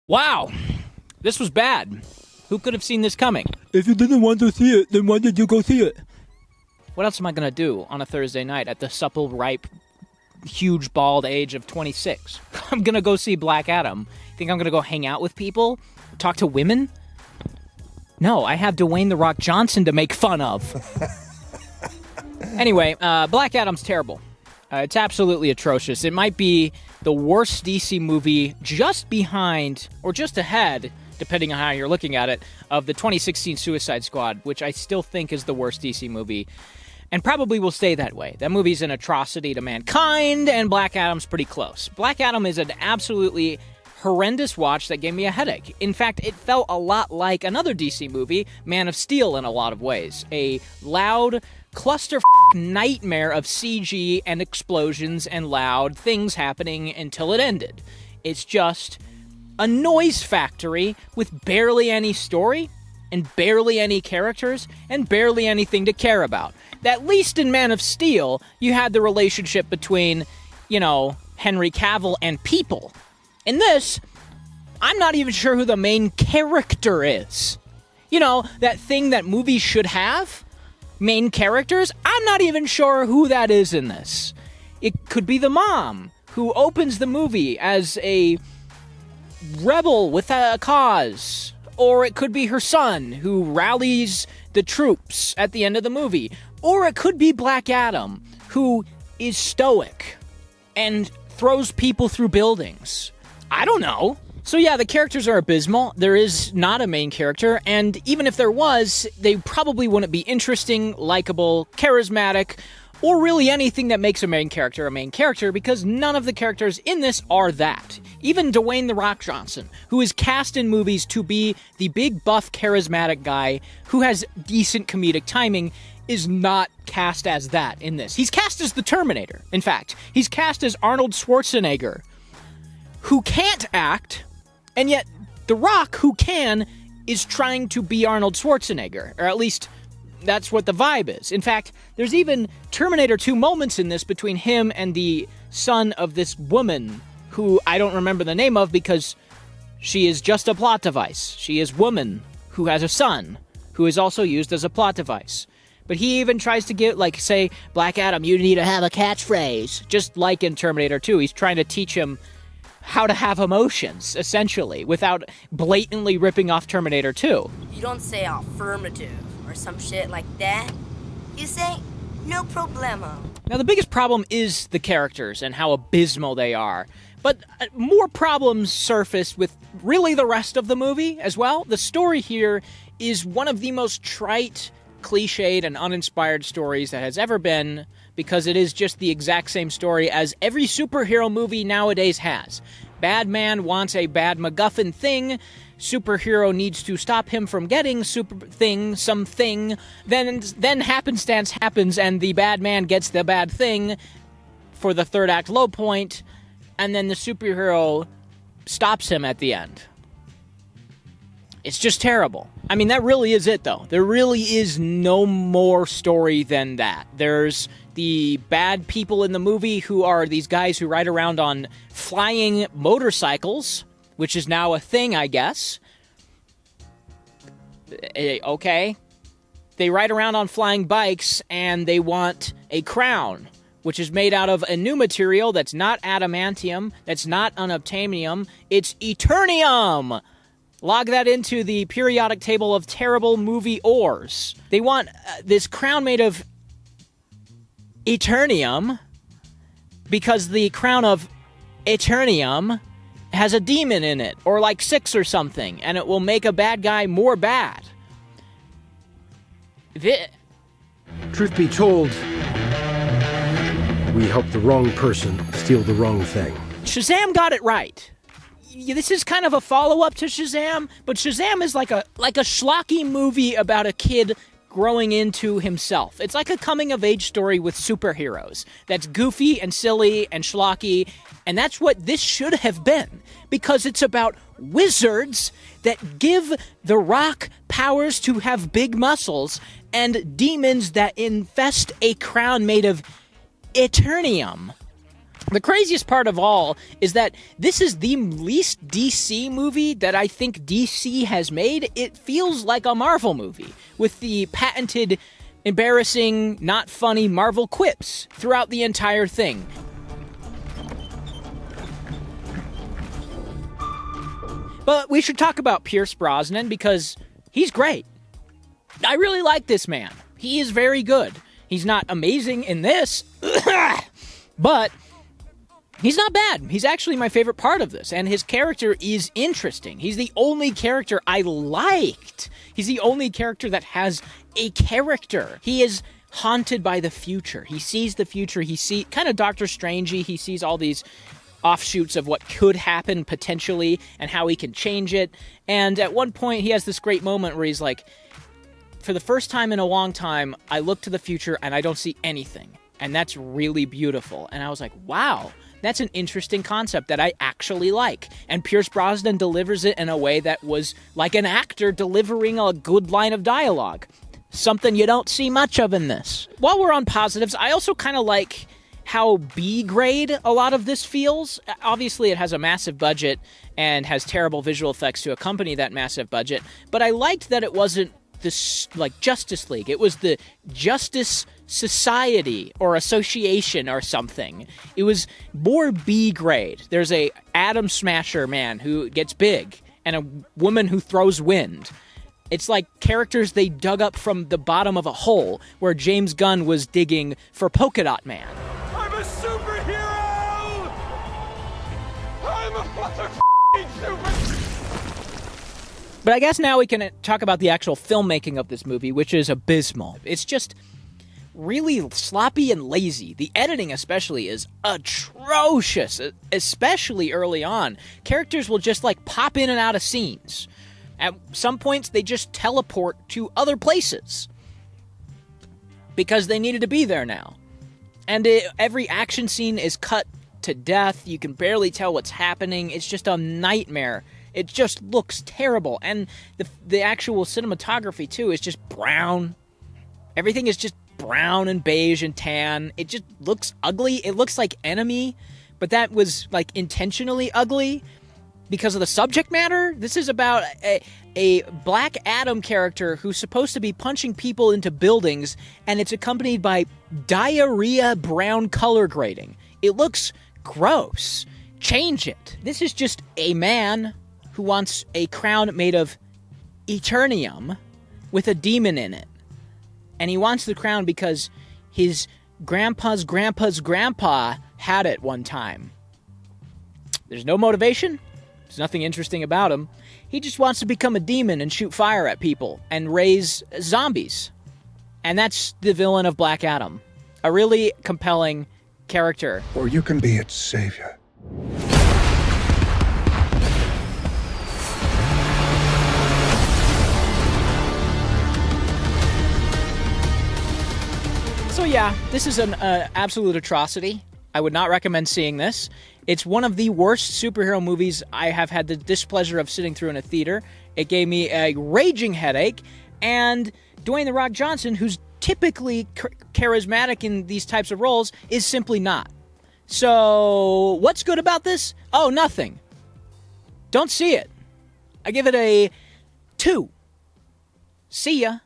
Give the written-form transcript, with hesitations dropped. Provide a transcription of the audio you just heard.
Wow, this was bad. Who could have seen this coming? If you didn't want to see it, then why did you go see it? What else am I going to do on a Thursday night at the supple, ripe, huge, bald age of 26? I'm going to go see Black Adam. Think I'm going to go hang out with people? Talk to women? No, I have Dwayne "The Rock" Johnson to make fun of. Anyway, Black Adam's terrible. It's absolutely atrocious. It might be the worst DC movie just behind, or just ahead, depending on how you're looking at it, of the 2016 Suicide Squad, which I still think is the worst DC movie, and probably will stay that way. That movie's an atrocity to mankind, and Black Adam's pretty close. Black Adam is an absolutely horrendous watch that gave me a headache. In fact, it felt a lot like another DC movie, Man of Steel, in a lot of ways. A loud cluster nightmare of CG and explosions and loud things happening until it ended. It's just a noise factory with barely any story and barely any characters and barely anything to care about. At least in Man of Steel, you had the relationship between, Henry Cavill and people. In this, I'm not even sure who the main character is. That thing that movies should have? Main characters? I'm not even sure who that is in this. It could be the mom who opens the movie as a rebel with a cause. Or it could be her son who rallies the troops at the end of the movie. Or it could be Black Adam, who is stoic and throws people through buildings. I don't know. So yeah, the characters are abysmal. There is not a main character, and even if there was, they probably wouldn't be interesting, likable, charismatic, or really anything that makes a main character, because none of the characters in this are that. Even Dwayne "The Rock" Johnson, who is cast in movies to be the big, buff, charismatic guy who has decent comedic timing, is not cast as that in this. He's cast as the Terminator, in fact. He's cast as Arnold Schwarzenegger, who can't act, and yet The Rock, who can, is trying to be Arnold Schwarzenegger, or at least that's what the vibe is. In fact, there's even Terminator 2 moments in this between him and the son of this woman, who I don't remember the name of because she is just a plot device. She is woman who has a son, who is also used as a plot device. But he even tries to get, say, Black Adam, you need to have a catchphrase. Just like in Terminator 2, he's trying to teach him how to have emotions, essentially, without blatantly ripping off Terminator 2. You don't say affirmative or some shit like that. You say, no problemo. Now, the biggest problem is the characters and how abysmal they are. But more problems surface with really the rest of the movie as well. The story here is one of the most trite, cliched, and uninspired stories that has ever been, because it is just the exact same story as every superhero movie nowadays has. Bad man wants a bad MacGuffin thing, superhero needs to stop him from getting something, then happenstance happens and the bad man gets the bad thing for the third act low point, and then the superhero stops him at the end. It's just terrible. I mean, that really is it, though. There really is no more story than that. There's the bad people in the movie who are these guys who ride around on flying motorcycles, which is now a thing, I guess. Okay. They ride around on flying bikes, and they want a crown, which is made out of a new material that's not adamantium, that's not unobtainium, it's eternium! Log that into the periodic table of terrible movie ores. They want this crown made of eternium because the crown of eternium has a demon in it, or 6 or something, and it will make a bad guy more bad. Truth be told, we helped the wrong person steal the wrong thing. Shazam got it right. This is kind of a follow-up to Shazam, but Shazam is like a schlocky movie about a kid growing into himself. It's like a coming-of-age story with superheroes that's goofy and silly and schlocky, and that's what this should have been, because it's about wizards that give The Rock powers to have big muscles and demons that infest a crown made of eternium. The craziest part of all is that this is the least DC movie that I think DC has made. It feels like a Marvel movie, with the patented, embarrassing, not funny Marvel quips throughout the entire thing. But we should talk about Pierce Brosnan because he's great. I really like this man. He is very good. He's not amazing in this, but he's not bad. He's actually my favorite part of this, and his character is interesting. He's the only character I liked. He's the only character that has a character. He is haunted by the future. He sees the future. He sees, kind of Doctor Strangey, he sees all these offshoots of what could happen potentially and how he can change it. And at one point, he has this great moment where he's like, for the first time in a long time, I look to the future and I don't see anything. And that's really beautiful. And I was like, wow, that's an interesting concept that I actually like. And Pierce Brosnan delivers it in a way that was like an actor delivering a good line of dialogue. Something you don't see much of in this. While we're on positives, I also kind of like how B-grade a lot of this feels. Obviously, it has a massive budget and has terrible visual effects to accompany that massive budget. But I liked that it wasn't this like Justice League. It was the Justice Society or Association or something. It was more B-grade. There's a atom smasher man who gets big and a woman who throws wind. It's like characters they dug up from the bottom of a hole where James Gunn was digging for Polka Dot Man. I'm a superhero! I'm a motherfucking super... But I guess now we can talk about the actual filmmaking of this movie, which is abysmal. It's just really sloppy and lazy. The editing especially is atrocious, especially early on. Characters will just like pop in and out of scenes. At some points, they just teleport to other places because they needed to be there now. And every action scene is cut to death. You can barely tell what's happening. It's just a nightmare. It just looks terrible. And the actual cinematography, too, is just brown. Everything is just brown and beige and tan. It just looks ugly. It looks like Enemy, but that was, like, intentionally ugly because of the subject matter. This is about a Black Adam character who's supposed to be punching people into buildings, and it's accompanied by diarrhea brown color grading. It looks gross. Change it. This is just a man who wants a crown made of Eternium with a demon in it. And he wants the crown because his grandpa's grandpa's grandpa had it one time. There's no motivation. There's nothing interesting about him. He just wants to become a demon and shoot fire at people and raise zombies. And that's the villain of Black Adam. A really compelling character. Or you can be its savior. So yeah, this is an absolute atrocity. I would not recommend seeing this. It's one of the worst superhero movies I have had the displeasure of sitting through in a theater. It gave me a raging headache, and Dwayne "The Rock" Johnson, who's typically charismatic in these types of roles, is simply not. So, what's good about this? Oh, nothing. Don't see it. I give it a 2. See ya.